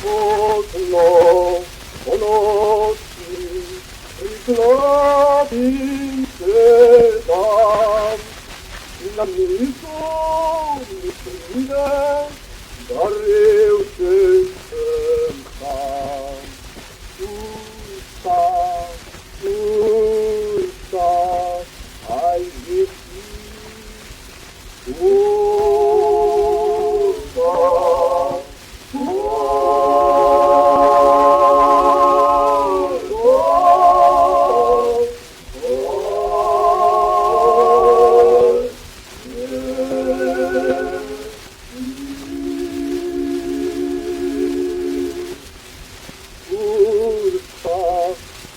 Окно, ночи, прекрасен цветом, и на мису не придет, дарил сердцем сам. Пуста, ай, если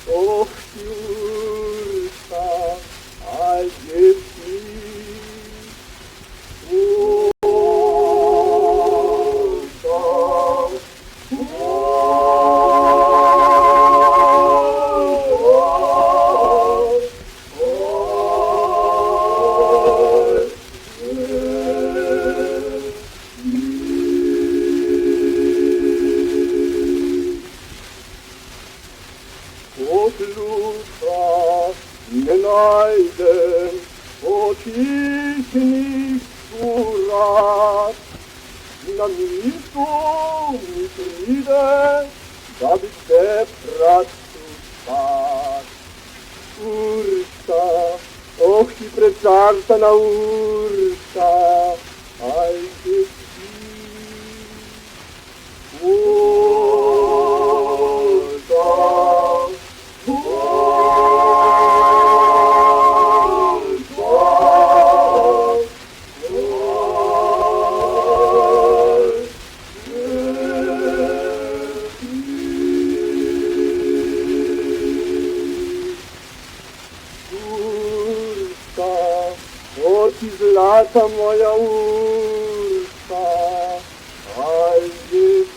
ох, Юрка, а если Отлюдка не найдем очистных сурат, на мису не придет, дабы те працювать. Урка, ох, и прецартана урка, ай, дети. Урка, вот и злата моя урка, ай, дети.